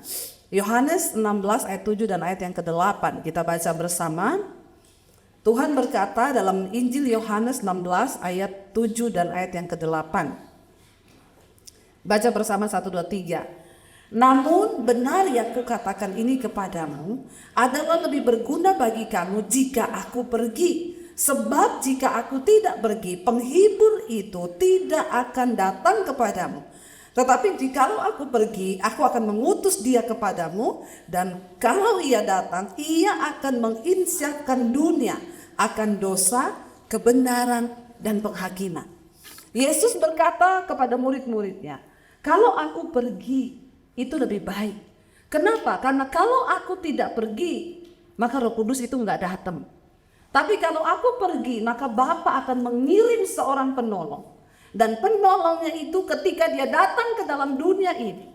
Yohanes 16 ayat 7 dan ayat yang ke-8. Kita baca bersama. Tuhan berkata dalam Injil Yohanes 16 ayat 7 dan ayat yang ke-8. Baca bersama 1, 2, 3. Namun benar yang kukatakan ini kepadamu adalah lebih berguna bagi kamu jika aku pergi. Sebab jika aku tidak pergi, penghibur itu tidak akan datang kepadamu. Tetapi jikalau aku pergi, aku akan mengutus dia kepadamu, dan kalau ia datang, ia akan menginsyafkan dunia akan dosa, kebenaran, dan penghakiman. Yesus berkata kepada murid-muridnya, kalau aku pergi, itu lebih baik. Kenapa? Karena kalau aku tidak pergi, maka Roh Kudus itu nggak datang. Tapi kalau aku pergi, maka Bapa akan mengirim seorang penolong. Dan penolongnya itu ketika dia datang ke dalam dunia ini,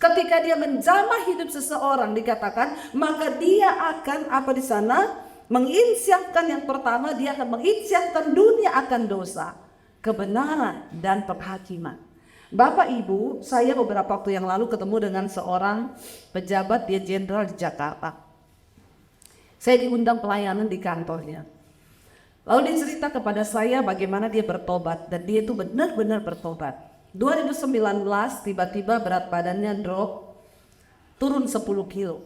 ketika dia menjamah hidup seseorang, dikatakan maka dia akan apa di sana? Menginsyafkan, yang pertama dia akan menginsyafkan dunia akan dosa, kebenaran, dan penghakiman. Bapak Ibu, saya beberapa waktu yang lalu ketemu dengan seorang pejabat, dia jenderal di Jakarta. Saya diundang pelayanan di kantornya. Lalu dia cerita kepada saya bagaimana dia bertobat, dan dia itu benar-benar bertobat. 2019 tiba-tiba berat badannya drop, turun 10 kilo.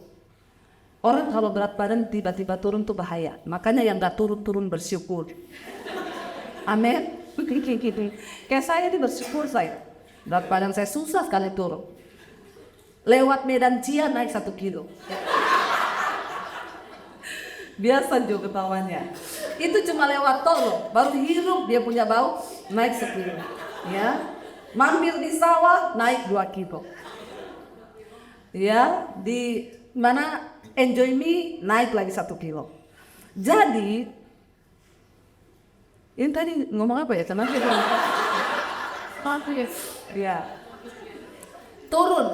Orang kalau berat badan tiba-tiba turun tuh bahaya. Makanya yang gak turun-turun bersyukur. Amin. Kayak saya ini bersyukur saya. Berat badan saya susah sekali turun. Lewat Medan Cia naik 1 kilo. Biasa juga ketahuannya. Itu cuma lewat tol, baru hirup dia punya bau, naik 1 kilo. Ya, mampir di sawah naik 2 kilo. Ya, di mana Enjoy Me naik lagi 1 kilo. Jadi, ini tadi ngomong apa ya? Kenapa ya?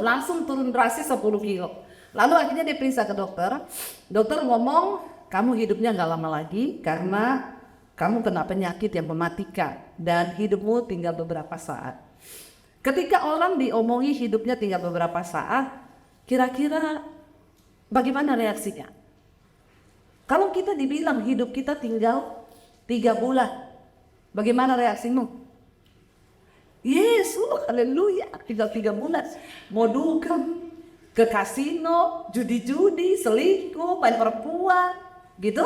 Langsung turun drastis 10 kilo. Lalu akhirnya dia periksa ke dokter. Dokter ngomong, kamu hidupnya gak lama lagi karena kamu kena penyakit yang mematikan dan hidupmu tinggal beberapa saat. Ketika orang diomongi hidupnya tinggal beberapa saat, kira-kira bagaimana reaksinya? Kalau kita dibilang hidup kita tinggal 3 bulan, bagaimana reaksimu? Yesus, haleluya, tinggal 3 bulan. Mau dugem, ke kasino, judi-judi, selingkuh, main perempuan, gitu?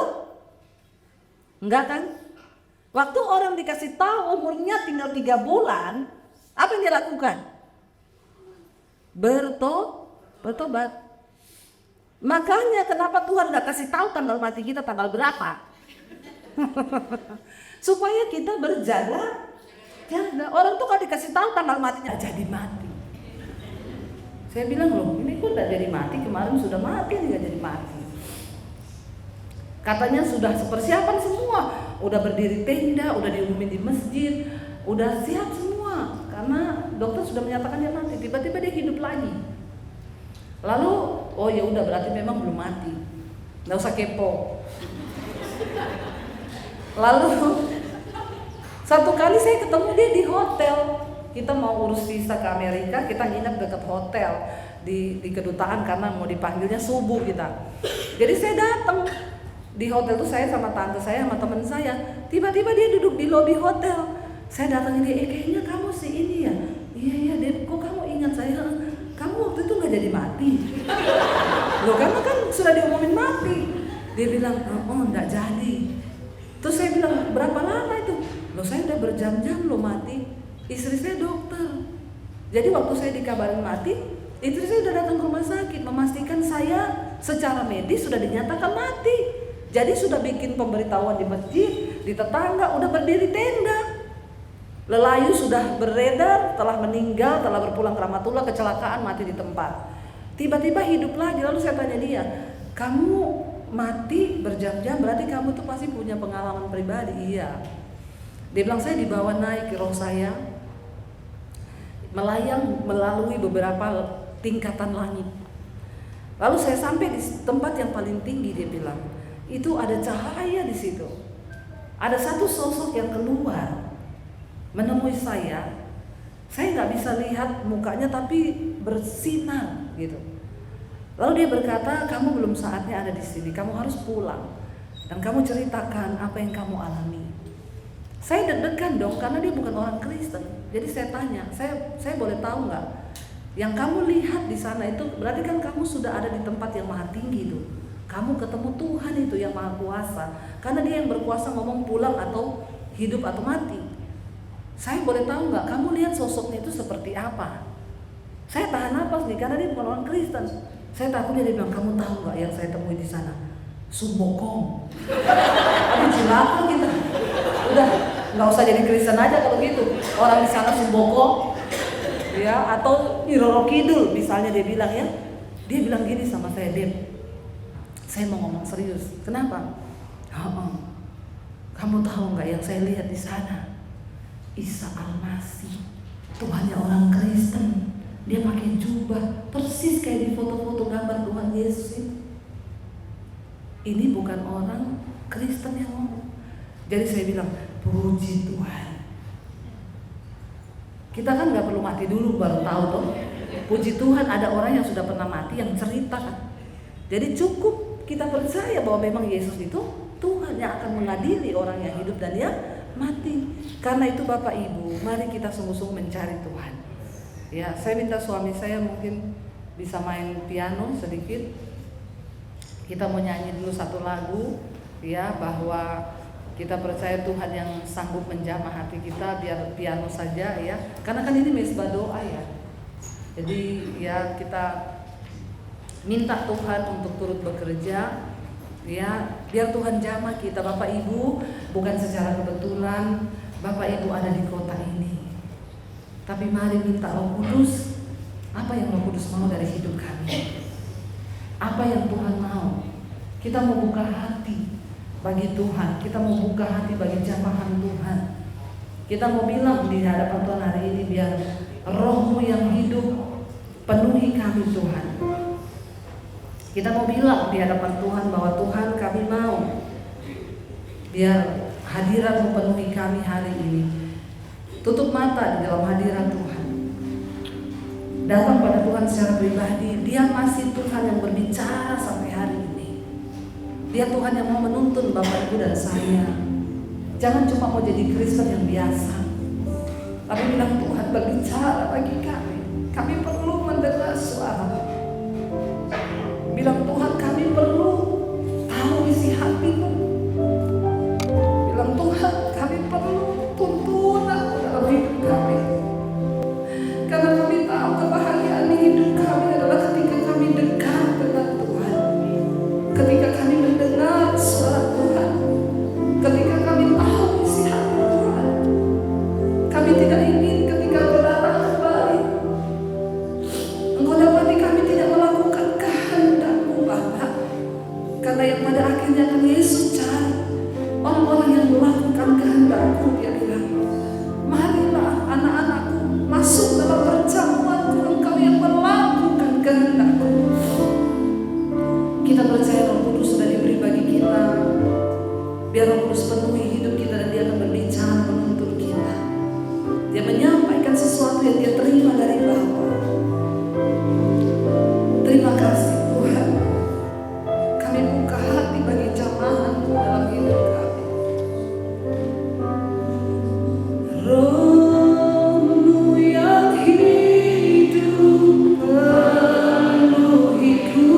Enggak kan? Waktu orang dikasih tahu umurnya tinggal 3 bulan, apa yang dia lakukan? Bertobat. Makanya kenapa Tuhan gak kasih tahu tanggal mati kita tanggal berapa? Supaya kita berjaga. Orang tuh kalau dikasih tahu tanggal matinya jadi mati. Saya bilang, loh ini kok udah jadi mati, kemarin sudah mati, ini gak jadi mati. Katanya sudah persiapan semua, udah berdiri tenda, udah diumumin di masjid, udah siap semua. Karena dokter sudah menyatakan dia mati, tiba-tiba dia hidup lagi. Lalu, oh ya udah berarti memang belum mati, nggak usah kepo. Lalu satu kali saya ketemu dia di hotel. Kita mau urus visa ke Amerika, kita nginep dekat hotel di kedutaan karena mau dipanggilnya subuh kita. Jadi saya datang di hotel tuh, saya sama tante saya sama teman saya. Tiba-tiba dia duduk di lobi hotel. Saya datangin dia, kayaknya kamu sih ini ya. Iya Dep, kok kamu ingat saya? Kamu waktu itu nggak jadi mati. Loh karena kan sudah diumumin mati. Dia bilang, oh nggak jadi. Terus saya bilang, berapa lama itu? Loh saya udah berjam-jam loh mati. Istri saya dokter. Jadi waktu saya dikabarin mati, istri saya udah datang ke rumah sakit memastikan saya secara medis sudah dinyatakan mati. Jadi sudah bikin pemberitahuan di masjid, di tetangga, udah berdiri tenda. Lelayu sudah beredar, telah meninggal, telah berpulang ke rahmatullah, kecelakaan, mati di tempat. Tiba-tiba hidup lagi. Lalu saya tanya dia, kamu mati berjam-jam, berarti kamu tuh pasti punya pengalaman pribadi. Iya. Dia bilang, saya dibawa naik ke roh saya, melayang melalui beberapa tingkatan langit. Lalu saya sampai di tempat yang paling tinggi. Dia bilang, itu ada cahaya di situ. Ada satu sosok yang keluar menemui saya. Saya nggak bisa lihat mukanya tapi bersinar gitu. Lalu dia berkata, kamu belum saatnya ada di sini. Kamu harus pulang dan kamu ceritakan apa yang kamu alami. Saya deg-degan dong karena dia bukan orang Kristen. Jadi saya tanya, saya boleh tahu nggak? Yang kamu lihat di sana itu berarti kan kamu sudah ada di tempat yang maha tinggi itu. Kamu ketemu Tuhan itu yang maha kuasa. Karena dia yang berkuasa ngomong pulang atau hidup atau mati. Saya boleh tahu nggak? Kamu lihat sosoknya itu seperti apa? Saya tahan napas nih karena dia bukan orang Kristen. Saya takutnya dia bilang, kamu tahu nggak yang saya temui di sana? Sumbokong. Aduh celaka kita. Udah nggak usah jadi Kristen aja kalau gitu. Orang di sana sumbokong, ya, atau Roro Kidul misalnya dia bilang ya. Dia bilang gini sama saya, Deb, saya mau ngomong serius. Kenapa? Kamu tahu nggak yang saya lihat di sana? Isa Al-Masih, Tuhannya orang Kristen. Dia pakai jubah persis kayak di foto-foto gambar Tuhan Yesus itu. Ini bukan orang Kristen yang ngomong. Jadi saya bilang, puji Tuhan. Kita kan nggak perlu mati dulu baru tahu toh. Puji Tuhan ada orang yang sudah pernah mati yang cerita kan. Jadi cukup kita percaya bahwa memang Yesus itu Tuhan yang akan mengadili orang yang hidup dan yang mati. Karena itu Bapak Ibu, mari kita sungguh-sungguh mencari Tuhan. Ya, saya minta suami saya mungkin bisa main piano sedikit. Kita mau nyanyi dulu satu lagu, ya, bahwa kita percaya Tuhan yang sanggup menjamah hati kita, biar piano saja ya. Karena kan ini mesbah doa ya. Jadi ya kita minta Tuhan untuk turut bekerja, ya, biar Tuhan jamah kita. Bapak Ibu, bukan secara kebetulan Bapak Ibu ada di kota ini. Tapi mari minta Roh Kudus, apa yang Roh Kudus mau dari hidup kami? Apa yang Tuhan mau? Kita mau buka hati bagi Tuhan, kita mau buka hati bagi jamahan Tuhan. Kita mau bilang di hadapan Tuhan hari ini, biar Roh-Mu yang hidup penuhi kami Tuhan. Kita mau bilang di hadapan Tuhan bahwa Tuhan, kami mau biar hadirat-Mu penuhi kami hari ini. Tutup mata di dalam hadirat Tuhan. Datang pada Tuhan secara pribadi. Dia masih Tuhan yang berbicara sampai hari ini. Dia Tuhan yang mau menuntun Bapak Ibu dan saya. Jangan cuma mau jadi Kristen yang biasa, tapi bilang Tuhan berbicara bagi kami. Kami perlu mendengar suara. Bilang Tuhan, kami perlu tahu isi hati-Mu. Bilang Tuhan, kami perlu tuntunan dalam hidup kami. Karena kami tahu kebahagiaan di hidup kami adalah ketika kami dekat dengan Tuhan. Ketika kami mendengar suara Tuhan. Ketika kami tahu isi hati Tuhan. Kami tidak ingin ketika Engkau datang kembali, Engkau dapati kami tidak melakukan kehendak-Mu Bapa. Karena yang pada akhirnya akan Yesus cari orang-orang yang melakukan kehendak-Mu. Dia bilang, marilah anak-anakku masuk dalam perjamuan-Ku, engkau yang melakukan kehendak-Ku. Kita percaya Roh Kudus sudah diberi bagi kita. Biar Roh Kudus penuhi hidup kita dan Dia akan berbicara menuntun kita. Dia menyampaikan sesuatu yang Dia terima dari Bapa. Terima kasih Tuhan. Kami buka hati bagi jamahan-Mu dalam hidup kami. Roh-Mu yang hidup penuhiku,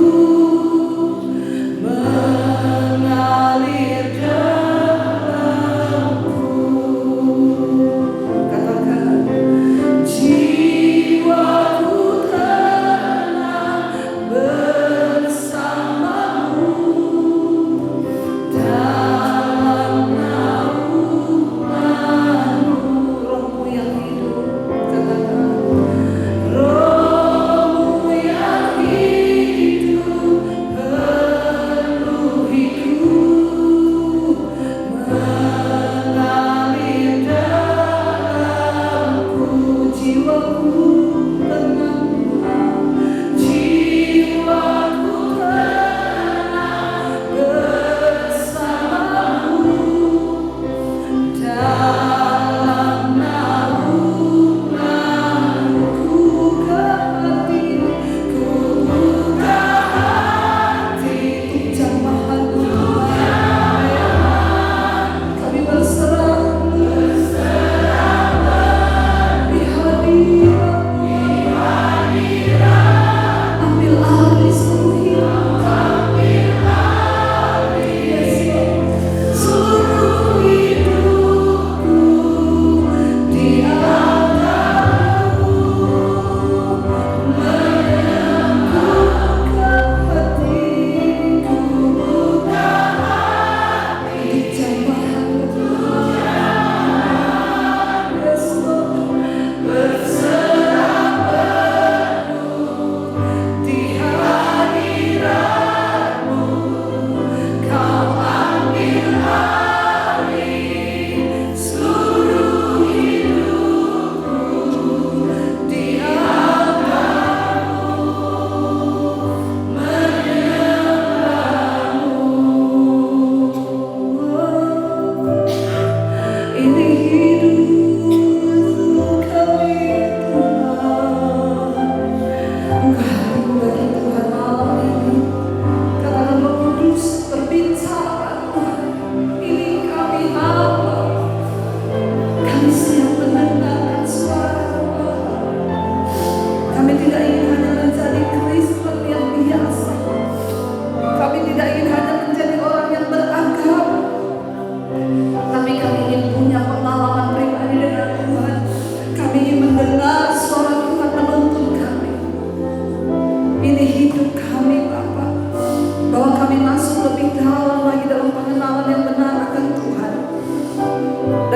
mengalir dalamku. Katakan, jiwaku tenang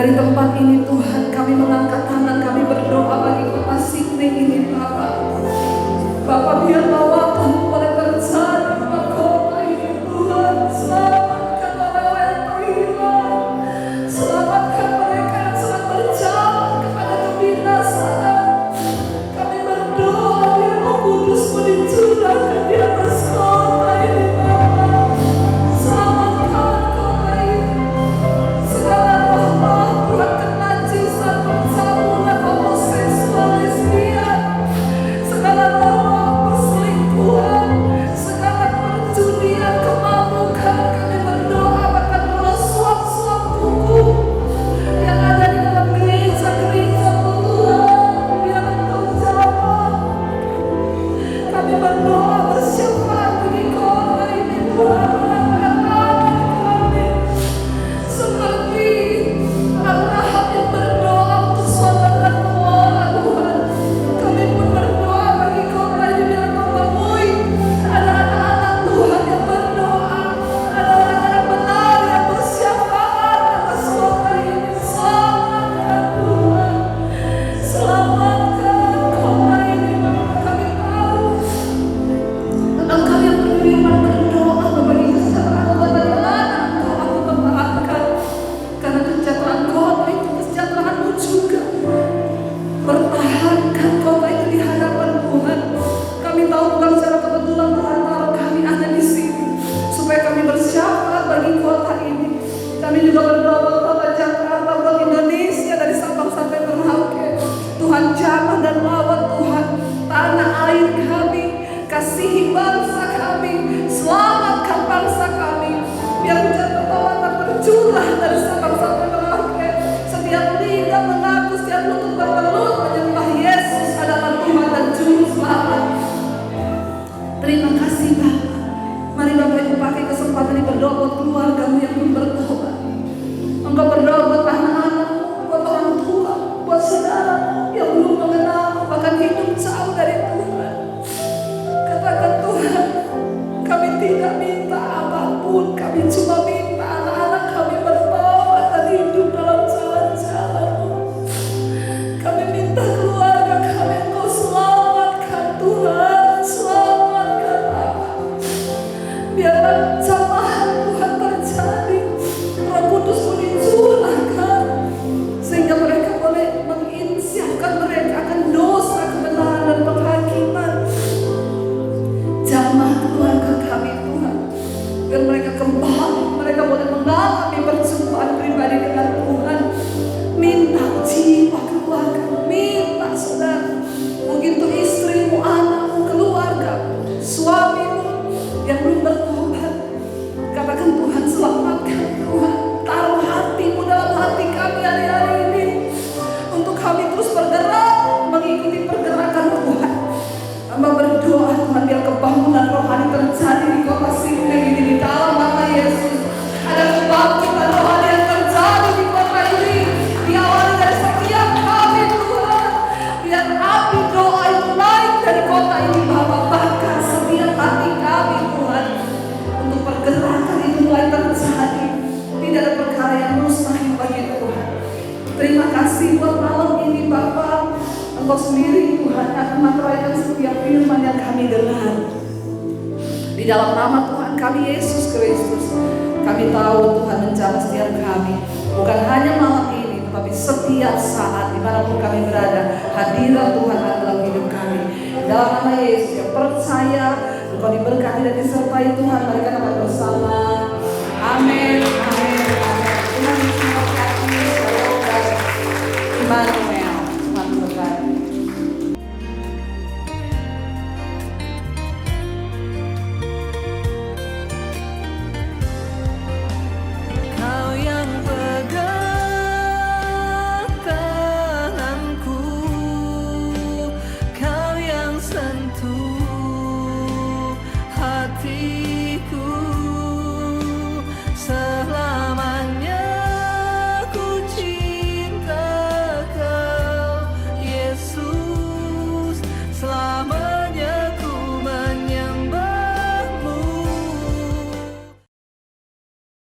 Dari tempat ini Tuhan, kami mengangkat tangan, kami berdoa bagi kota Sydney ini Bapak. Bapak, biar lawatan boleh terjadi di kota ini Tuhan. Selamatkan orang-orang yang terhilang, selamatkan mereka yang sedang berjalan kepada kebinasaan. Kami berdoa biar Roh Kudus dicurahkan di atas kota ini Bapak. Selamatkan kota ini. Segala roh Tuhan kenajisan, percabulan, homoseksual, lesbian, segala roh perselingkuhan, segala perjudian, kemabukan, kami berdoa bahkan roh suap-suap hukum yang ada di dalam gereja-gereja Tuhan, biar Engkau jawab. Kami berdoa bersyafaat bagi kota ini Tuhan, anak-anak kami seperti Abraham yang berdoa untuk Sodom dan Gomora Tuhan. Kami pun berdoa bagi kota ini biar Engkau temui. Ada anak-anak Tuhan yang berdoa, ada anak-anak benar yang bersyafaat atas kota ini. Selamatkan Tuhan, selamatkan kota ini. Kami tahu Engkau yang berfirman berdoa bagi kesejahteraan kota di mana Engkau aku tempatkan. Karena kesejahteraan kota itu kesejahteraanmu juga. Pertahankan kota itu di hadapan Tuhan. Kami tahu bukan secara kebetulan Tuhan taruh kami ada di sini supaya kami bersyafaat bagi kota ini. Kami juga berdoa buat kota Jakarta, buat Indonesia dari Sabang sampai Merauke. Tuhan jamah dan lawan Tuhan tanah air kami, kasihi bangsa kami, selamatkan bangsa kami. Biar hujan pertolongan tercurah dari Sabang sampai Merauke. Setiap lidah mengaku, setiap lutut bertelut menyembah Yesus adalah Tuhan dan Juru Selamat. Terima kasih Bapak. Mari Bapak Ibu pakai kesempatan ini berdoa buat keluargamu yang belum bertobat. Engkau berdoa buat anak-anakmu, buat orang tua, buat saudaramu yang belum mengenal, bahkan hidup jauh dari Tuhan. Katakan Tuhan, kami tidak minta apapun, kami cuma minta anak-anak kami bertobat dan hidup dalam jalan-jalan-Mu. Kami minta keluarga kami Engkau selamatkan Tuhan, selamatkan Bapak. Biarlah jamahan Tuhan terjadi, Roh Kudus pun dicurahkan, sehingga mereka boleh menginsyafkan mereka akan dosa, kebenaran dan penghakiman. Jamah keluarga kami Tuhan, biar mereka kembali, mereka boleh mengalami perjumpaan pribadi dengan Tuhan. Minta jiwa keluarga, minta saudara, mungkin itu istrimu, anakmu, keluarga, suamimu yang belum bertobat. Katakan Tuhan, selamatkan Tuhan. Taruh hatimu dalam hati kami hari-hari ini untuk kami terus bergerak mengikuti pergerakan Tuhan. Hamba berdoa Tuhan biar kebangunan rohani terjadi di kota Sydney ini di dalam nama Yesus. Ada kebangkitan rohani yang terjadi di kota ini, diawali dari setiap kami Tuhan. Biar api doa itu naik dari kota ini Bapak, bahkan setiap hati kami Tuhan, untuk pergerakan itu mulai terjadi. Tidak ada perkara yang mustahil bagi Tuhan. Terima kasih buat malam ini Bapak. Engkau sendiri Tuhan akan meneraikan setiap firman yang kami dengar. Di dalam nama Tuhan kami Yesus Kristus, kami tahu Tuhan menjamah setiap kami. Bukan hanya malam ini, tetapi setiap saat dimanapun kami berada, hadirat Tuhan ada dalam hidup kami. Dalam nama Yesus yang percaya Engkau diberkati dan disertai Tuhan. Mari kita bersama. Amin. Amin. Amin. Tuhan memberkati. Immanuel. Tuhan memberkati. Kau yang pegang tanganku, Kau yang sentuh hati.